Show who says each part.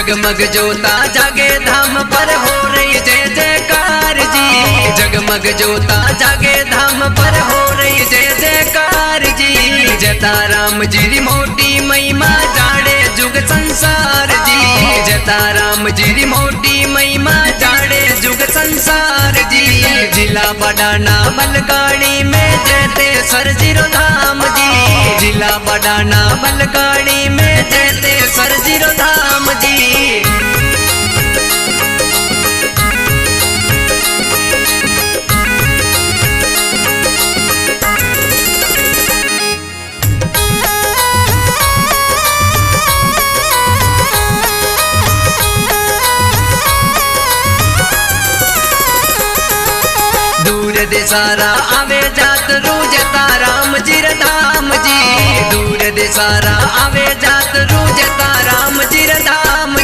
Speaker 1: जगमग जोता जागे धाम पर हो रही जय जयकार जी। जगमग जोता जागे धाम पर हो रही जय जयकार जी। जता राम जी री मोटी महिमा जाड़े जुग संसार जी। जता राम जी री मोटी महिमा जाड़े जुग संसार जी। जिला बड़ाना बलगाड़ी में जयते सरजीरो धाम जी। जिला बड़ाना बलगाड़ी में जयते सरजीरो धाम जी। दूर देसारा आवे जात रूजता राम जी रे धाम जी। दूर देसारा आवे जात रूजता राम जी रे धाम